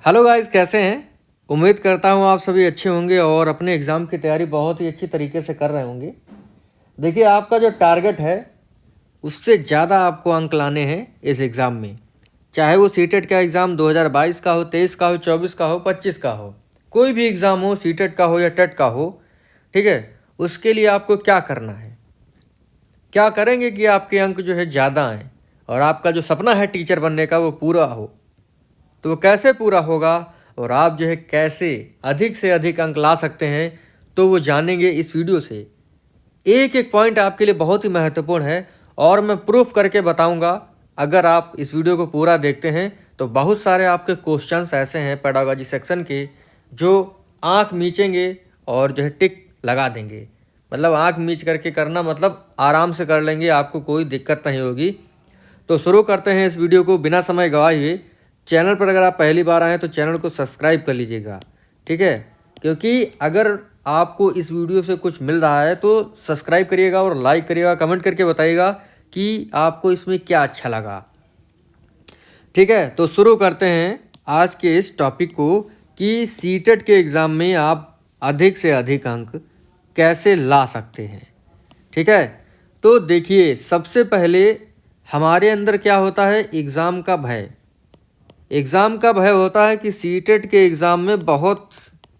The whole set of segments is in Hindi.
हेलो गाइस, कैसे हैं। उम्मीद करता हूँ आप सभी अच्छे होंगे और अपने एग्ज़ाम की तैयारी बहुत ही अच्छी तरीके से कर रहे होंगे। देखिए, आपका जो टारगेट है उससे ज़्यादा आपको अंक लाने हैं इस एग्ज़ाम में। चाहे वो सीटेट का एग्ज़ाम 2022 का हो, 23 का हो, 24 का हो, 25 का हो, कोई भी एग्ज़ाम हो, सीटेट का हो या टेट का हो, ठीक है। उसके लिए आपको क्या करना है, क्या करेंगे कि आपके अंक जो है ज़्यादा आएँ और आपका जो सपना है टीचर बनने का वो पूरा हो। तो वो कैसे पूरा होगा और आप जो है कैसे अधिक से अधिक अंक ला सकते हैं, तो वो जानेंगे इस वीडियो से। एक एक पॉइंट आपके लिए बहुत ही महत्वपूर्ण है और मैं प्रूफ करके बताऊंगा। अगर आप इस वीडियो को पूरा देखते हैं तो बहुत सारे आपके क्वेश्चंस ऐसे हैं पेडागोजी सेक्शन के जो आंख मीचेंगे और जो है टिक लगा देंगे। मतलब आंख मीच करके करना मतलब आराम से कर लेंगे, आपको कोई दिक्कत नहीं होगी। तो शुरू करते हैं इस वीडियो को बिना समय गवाए हुए। चैनल पर अगर आप पहली बार आएँ तो चैनल को सब्सक्राइब कर लीजिएगा, ठीक है। क्योंकि अगर आपको इस वीडियो से कुछ मिल रहा है तो सब्सक्राइब करिएगा और लाइक करिएगा, कमेंट करके बताइएगा कि आपको इसमें क्या अच्छा लगा, ठीक है। तो शुरू करते हैं आज के इस टॉपिक को कि सीटेट के एग्ज़ाम में आप अधिक से अधिक अंक कैसे ला सकते हैं, ठीक है। तो देखिए, सबसे पहले हमारे अंदर क्या होता है, एग्ज़ाम का भय। एग्ज़ाम का भय होता है कि सीटेट के एग्ज़ाम में बहुत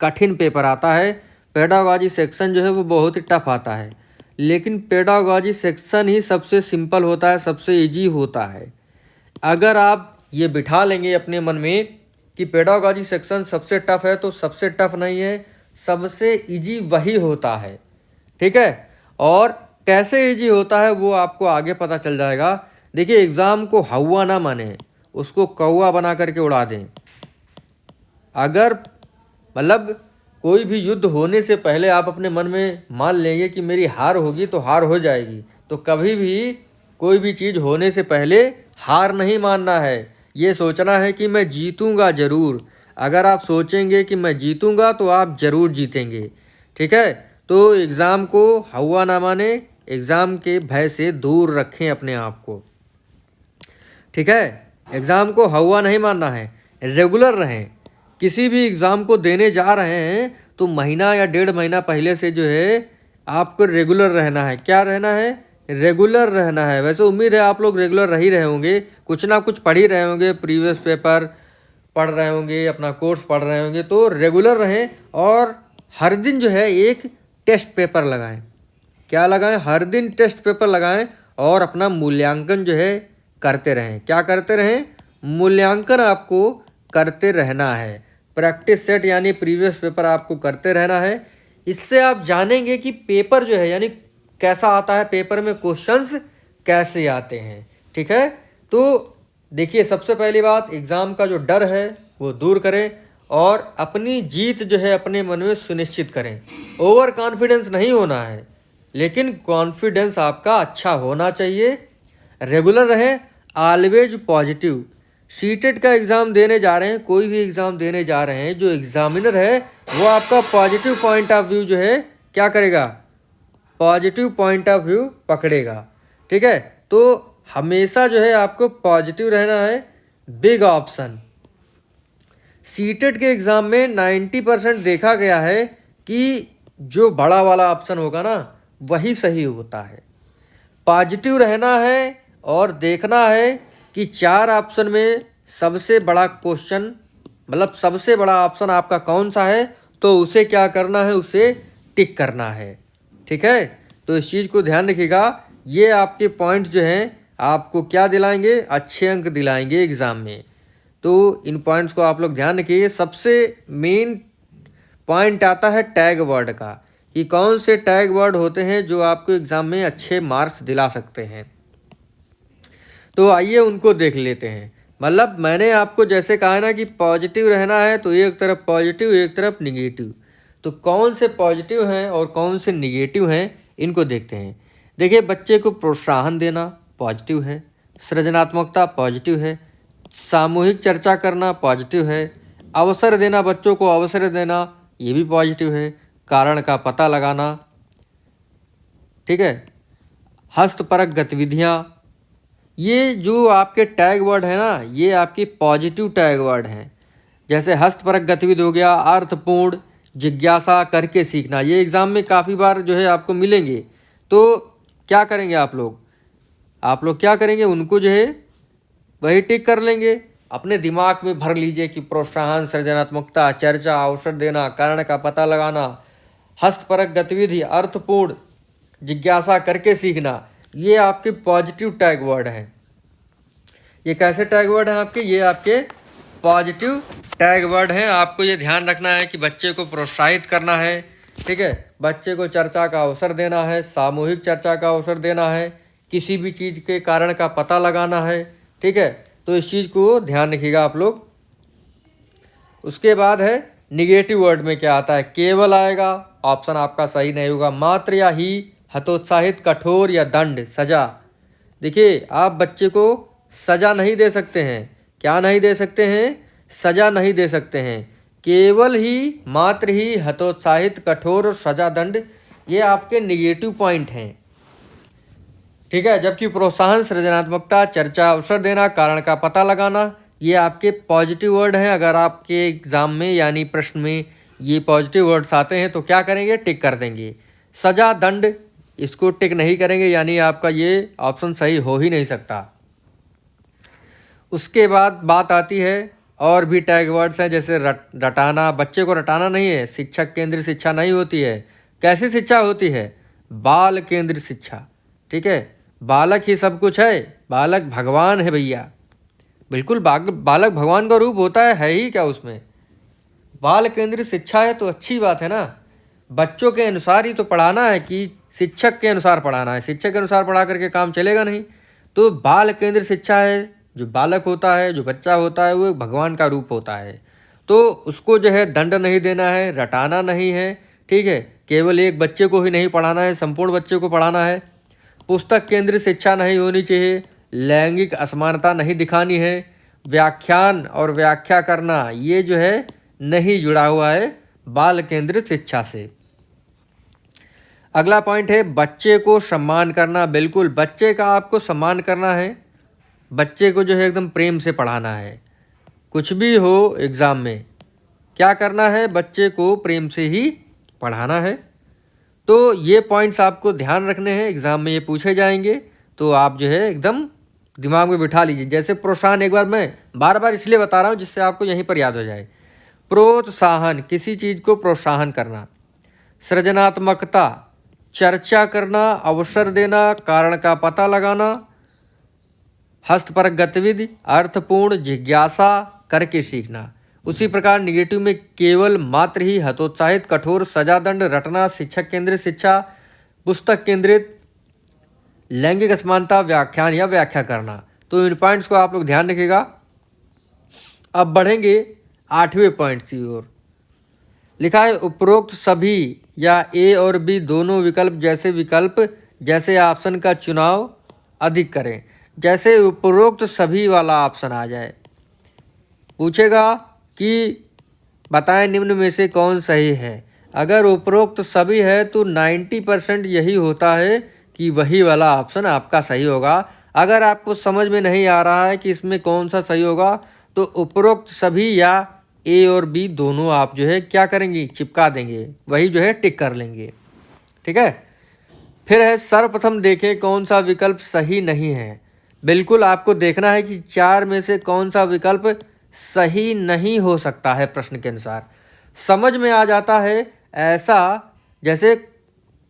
कठिन पेपर आता है। पेडागोजी सेक्शन जो है वो बहुत ही टफ आता है, लेकिन पेडागोजी सेक्शन ही सबसे सिंपल होता है, सबसे इजी होता है। अगर आप ये बिठा लेंगे अपने मन में कि पेडागोजी सेक्शन सबसे टफ है, तो सबसे टफ नहीं है, सबसे इजी वही होता है, ठीक है। और कैसे इजी होता है वो आपको आगे पता चल जाएगा। देखिए, एग्ज़ाम को हवा ना माने, उसको कौवा बना करके उड़ा दें। अगर मतलब कोई भी युद्ध होने से पहले आप अपने मन में मान लेंगे कि मेरी हार होगी तो हार हो जाएगी, तो कभी भी कोई भी चीज़ होने से पहले हार नहीं मानना है। ये सोचना है कि मैं जीतूंगा ज़रूर। अगर आप सोचेंगे कि मैं जीतूंगा तो आप ज़रूर जीतेंगे, ठीक है। तो एग्ज़ाम को हवा ना माने, एग्ज़ाम के भय से दूर रखें अपने आप को, ठीक है। एग्ज़ाम को हवा नहीं मानना है, रेगुलर रहें। किसी भी एग्ज़ाम को देने जा रहे हैं तो महीना या 1.5 महीना पहले से जो है आपको रेगुलर रहना है। क्या रहना है? रेगुलर रहना है। वैसे उम्मीद है आप लोग रेगुलर रह ही रहे होंगे, कुछ ना कुछ पढ़ ही रहे होंगे, प्रीवियस पेपर पढ़ रहे होंगे, अपना कोर्स पढ़ रहे होंगे। तो रेगुलर रहें और हर दिन जो है एक टेस्ट पेपर लगाएं। क्या लगाएं? हर दिन टेस्ट पेपर लगाएं और अपना मूल्यांकन जो है करते रहें। क्या करते रहें? मूल्यांकन आपको करते रहना है। प्रैक्टिस सेट यानी प्रीवियस पेपर आपको करते रहना है। इससे आप जानेंगे कि पेपर जो है यानी कैसा आता है, पेपर में क्वेश्चंस कैसे आते हैं, ठीक है। तो देखिए, सबसे पहली बात, एग्ज़ाम का जो डर है वो दूर करें और अपनी जीत जो है अपने मन में सुनिश्चित करें। ओवर कॉन्फिडेंस नहीं होना है, लेकिन कॉन्फिडेंस आपका अच्छा होना चाहिए। रेगुलर रहें, ऑलवेज पॉजिटिव। सीटेट का एग्ज़ाम देने जा रहे हैं, कोई भी एग्ज़ाम देने जा रहे हैं, जो एग्ज़ामिनर है वो आपका पॉजिटिव पॉइंट ऑफ व्यू जो है क्या करेगा, पॉजिटिव पॉइंट ऑफ व्यू पकड़ेगा, ठीक है। तो हमेशा जो है आपको पॉजिटिव रहना है। बिग ऑप्शन सीटेट के एग्ज़ाम में 90% देखा गया है कि जो बड़ा वाला ऑप्शन होगा ना वही सही होता है। पॉजिटिव रहना है और देखना है कि 4 ऑप्शन में सबसे बड़ा क्वेश्चन मतलब सबसे बड़ा ऑप्शन आपका कौन सा है, तो उसे क्या करना है, उसे टिक करना है, ठीक है। तो इस चीज़ को ध्यान रखिएगा। ये आपके पॉइंट्स जो हैं आपको क्या दिलाएंगे, अच्छे अंक दिलाएंगे एग्ज़ाम में। तो इन पॉइंट्स को आप लोग ध्यान रखिए। सबसे मेन पॉइंट आता है टैग वर्ड का, कि कौन से टैग वर्ड होते हैं जो आपको एग्ज़ाम में अच्छे मार्क्स दिला सकते हैं। तो आइए उनको देख लेते हैं। मतलब मैंने आपको जैसे कहा ना कि पॉजिटिव रहना है, तो एक तरफ पॉजिटिव एक तरफ निगेटिव। तो कौन से पॉजिटिव हैं और कौन से निगेटिव हैं इनको देखते हैं। देखिए, बच्चे को प्रोत्साहन देना पॉजिटिव है, सृजनात्मकता पॉजिटिव है, सामूहिक चर्चा करना पॉजिटिव है, अवसर देना, बच्चों को अवसर देना ये भी पॉजिटिव है, कारण का पता लगाना, ठीक है, हस्तपरक गतिविधियाँ, ये जो आपके टैग वर्ड है ना ये आपकी पॉजिटिव टैग वर्ड हैं। जैसे हस्तपरक गतिविधि हो गया, अर्थपूर्ण जिज्ञासा करके सीखना, ये एग्ज़ाम में काफ़ी बार जो है आपको मिलेंगे। तो क्या करेंगे आप लोग क्या करेंगे, उनको जो है वही टिक कर लेंगे। अपने दिमाग में भर लीजिए कि प्रोत्साहन, सृजनात्मकता, चर्चा, अवसर देना, कारण का पता लगाना, हस्तपरक गतिविधि, अर्थपूर्ण जिज्ञासा करके सीखना, ये आपके पॉजिटिव टैग वर्ड हैं। ये कैसे टैग वर्ड हैं आपके, ये आपके पॉजिटिव टैग वर्ड हैं। आपको ये ध्यान रखना है कि बच्चे को प्रोत्साहित करना है, ठीक है, बच्चे को चर्चा का अवसर देना है, सामूहिक चर्चा का अवसर देना है, किसी भी चीज़ के कारण का पता लगाना है, ठीक है। तो इस चीज़ को ध्यान रखिएगा आप लोग। उसके बाद है निगेटिव वर्ड में क्या आता है, केवल आएगा, ऑप्शन आपका सही नहीं होगा। मात्र या ही, हतोत्साहित, कठोर या दंड, सजा। देखिए आप बच्चे को सजा नहीं दे सकते हैं। क्या नहीं दे सकते हैं, सजा नहीं दे सकते हैं। केवल ही, मात्र ही, हतोत्साहित, कठोर और सजा, दंड, ये आपके निगेटिव पॉइंट हैं, ठीक है। जबकि प्रोत्साहन, सृजनात्मकता, चर्चा, अवसर देना, कारण का पता लगाना, ये आपके पॉजिटिव वर्ड हैं। अगर आपके एग्जाम में यानी प्रश्न में ये पॉजिटिव वर्ड्स आते हैं तो क्या करेंगे, टिक कर देंगे। सजा, दंड, इसको टिक नहीं करेंगे, यानी आपका ये ऑप्शन सही हो ही नहीं सकता। उसके बाद बात आती है और भी टैग वर्ड्स हैं, जैसे रटाना। बच्चे को रटाना नहीं है, शिक्षक केंद्रित शिक्षा नहीं होती है। कैसी शिक्षा होती है, बाल केंद्रित शिक्षा, ठीक है। बालक ही सब कुछ है, बालक भगवान है भैया, बिल्कुल बालक भगवान का रूप होता है ही क्या उसमें। बाल केंद्रित शिक्षा है तो अच्छी बात है ना, बच्चों के अनुसार ही तो पढ़ाना है, कि शिक्षक के अनुसार पढ़ाना है। शिक्षक के अनुसार पढ़ा करके काम चलेगा नहीं। तो बाल केंद्रित शिक्षा है, जो बालक होता है, जो बच्चा होता है, वो भगवान का रूप होता है। तो उसको जो है दंड नहीं देना है, रटाना नहीं है, ठीक है। केवल एक बच्चे को ही नहीं पढ़ाना है, संपूर्ण बच्चे को पढ़ाना है। पुस्तक केंद्रित शिक्षा नहीं होनी चाहिए। लैंगिक असमानता नहीं दिखानी है। व्याख्यान और व्याख्या करना, ये जो है नहीं जुड़ा हुआ है बाल केंद्रित शिक्षा से। अगला पॉइंट है बच्चे को सम्मान करना। बिल्कुल बच्चे का आपको सम्मान करना है, बच्चे को जो है एकदम प्रेम से पढ़ाना है। कुछ भी हो एग्ज़ाम में क्या करना है, बच्चे को प्रेम से ही पढ़ाना है। तो ये पॉइंट्स आपको ध्यान रखने हैं, एग्ज़ाम में ये पूछे जाएंगे, तो आप जो है एकदम दिमाग में बिठा लीजिए। जैसे प्रोत्साहन, एक बार मैं बार बार इसलिए बता रहा हूँ जिससे आपको यहीं पर याद हो जाए। प्रोत्साहन, किसी चीज़ को प्रोत्साहन करना। सृजनात्मकता, चर्चा करना, अवसर देना, कारण का पता लगाना। हस्तपरक गतिविधि, अर्थपूर्ण जिज्ञासा करके सीखना। उसी प्रकार निगेटिव में केवल, मात्र ही, हतोत्साहित, कठोर, सजा, दंड, रटना, शिक्षक केंद्रित शिक्षा, पुस्तक केंद्रित, लैंगिक असमानता, व्याख्यान या व्याख्या करना। तो इन पॉइंट्स को आप लोग ध्यान रखिएगा। अब बढ़ेंगे 8वें पॉइंट की ओर। लिखा है उपरोक्त सभी या ए और बी दोनों विकल्प जैसे ऑप्शन का चुनाव अधिक करें। जैसे उपरोक्त सभी वाला ऑप्शन आ जाए, पूछेगा कि बताएं निम्न में से कौन सही है। अगर उपरोक्त सभी है तो 90% यही होता है कि वही वाला ऑप्शन आपका सही होगा। अगर आपको समझ में नहीं आ रहा है कि इसमें कौन सा सही होगा, तो उपरोक्त सभी या ए और बी दोनों आप जो है क्या करेंगे, चिपका देंगे, वही जो है टिक कर लेंगे, ठीक है। फिर है सर्वप्रथम देखें कौन सा विकल्प सही नहीं है। बिल्कुल आपको देखना है कि 4 में से कौन सा विकल्प सही नहीं हो सकता है। प्रश्न के अनुसार समझ में आ जाता है ऐसा, जैसे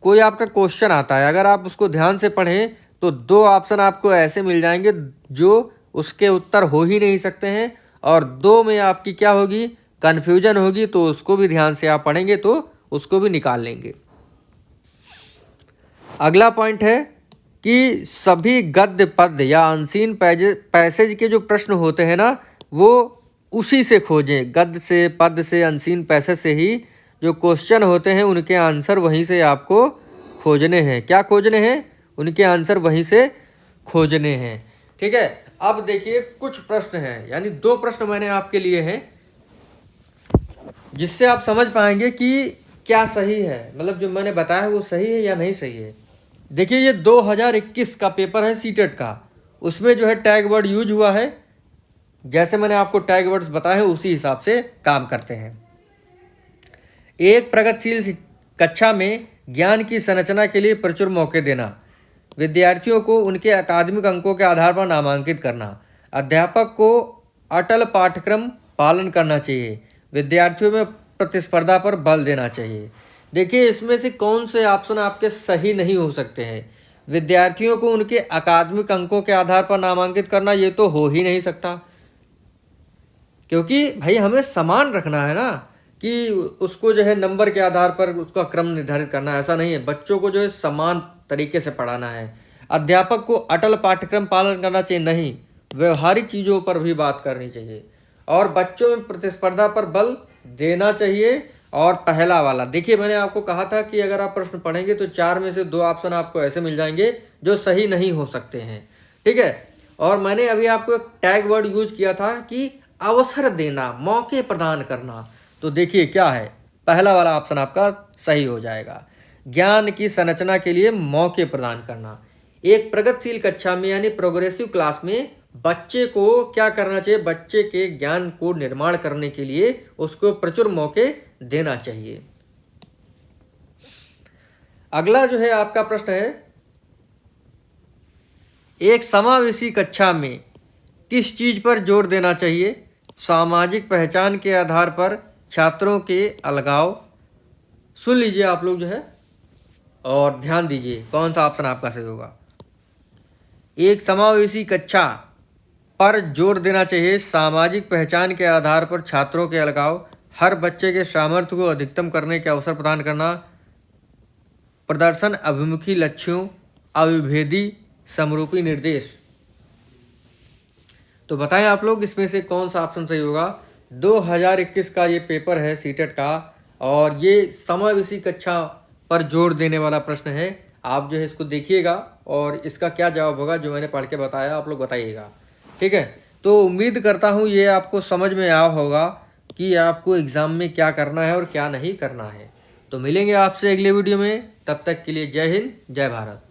कोई आपका क्वेश्चन आता है, अगर आप उसको ध्यान से पढ़ें तो 2 ऑप्शन आपको ऐसे मिल जाएंगे जो उसके उत्तर हो ही नहीं सकते हैं, और 2 में आपकी क्या होगी, कन्फ्यूजन होगी। तो उसको भी ध्यान से आप पढ़ेंगे तो उसको भी निकाल लेंगे। अगला पॉइंट है कि सभी गद्य पद्य या अनसीन पैसेज के जो प्रश्न होते हैं ना, वो उसी से खोजें। गद्य से, पद्य से, अनसीन पैसेज से ही जो क्वेश्चन होते हैं उनके आंसर वहीं से आपको खोजने हैं। क्या खोजने हैं, उनके आंसर वहीं से खोजने हैं, ठीक है। अब देखिए कुछ प्रश्न हैं, यानी 2 प्रश्न मैंने आपके लिए हैं जिससे आप समझ पाएंगे कि क्या सही है, मतलब जो मैंने बताया है वो सही है या नहीं सही है। देखिए ये 2021 का पेपर है सीटेट का, उसमें जो है टैग वर्ड यूज हुआ है जैसे मैंने आपको टैग वर्ड्स बताए हैं उसी हिसाब से काम करते हैं। एक प्रगतिशील कक्षा में ज्ञान की संरचना के लिए प्रचुर मौके देना, विद्यार्थियों को उनके अकादमिक अंकों के आधार पर नामांकित करना, अध्यापक को अटल पाठ्यक्रम पालन करना चाहिए, विद्यार्थियों में प्रतिस्पर्धा पर बल देना चाहिए। देखिए इसमें से कौन से ऑप्शन आपके सही नहीं हो सकते हैं। विद्यार्थियों को उनके अकादमिक अंकों के आधार पर नामांकित करना ये तो हो ही नहीं सकता, क्योंकि भाई हमें समान रखना है ना कि उसको जो है नंबर के आधार पर उसका क्रम निर्धारित करना, ऐसा नहीं है। बच्चों को जो है समान तरीके से पढ़ाना है। अध्यापक को अटल पाठ्यक्रम पालन करना चाहिए, नहीं, व्यवहारिक चीज़ों पर भी बात करनी चाहिए। और बच्चों में प्रतिस्पर्धा पर बल देना चाहिए। और पहला वाला देखिए, मैंने आपको कहा था कि अगर आप प्रश्न पढ़ेंगे तो 4 में से 2 ऑप्शन आपको ऐसे मिल जाएंगे जो सही नहीं हो सकते हैं, ठीक है। और मैंने अभी आपको एक टैग वर्ड यूज किया था कि अवसर देना, मौके प्रदान करना। तो देखिए क्या है, पहला वाला ऑप्शन आपका सही हो जाएगा। ज्ञान की संरचना के लिए मौके प्रदान करना। एक प्रगतिशील कक्षा में यानी प्रोग्रेसिव क्लास में बच्चे को क्या करना चाहिए, बच्चे के ज्ञान को निर्माण करने के लिए उसको प्रचुर मौके देना चाहिए। अगला जो है आपका प्रश्न है, एक समावेशी कक्षा में किस चीज पर जोर देना चाहिए? सामाजिक पहचान के आधार पर छात्रों के अलगाव। सुन लीजिए आप लोग जो है और ध्यान दीजिए कौन सा ऑप्शन आपका सही होगा। एक समावेशी कक्षा पर जोर देना चाहिए, सामाजिक पहचान के आधार पर छात्रों के अलगाव, हर बच्चे के सामर्थ्य को अधिकतम करने के अवसर प्रदान करना, प्रदर्शन अभिमुखी लक्ष्यों, अविभेदी समरूपी निर्देश। तो बताएं आप लोग इसमें से कौन सा ऑप्शन सही होगा। 2021 का ये पेपर है सीटेट का और ये समावेशी कक्षा पर जोर देने वाला प्रश्न है। आप जो है इसको देखिएगा और इसका क्या जवाब होगा जो मैंने पढ़ के बताया आप लोग बताइएगा, ठीक है। तो उम्मीद करता हूँ ये आपको समझ में आया होगा कि आपको एग्ज़ाम में क्या करना है और क्या नहीं करना है। तो मिलेंगे आपसे अगले वीडियो में, तब तक के लिए जय हिंद जय भारत।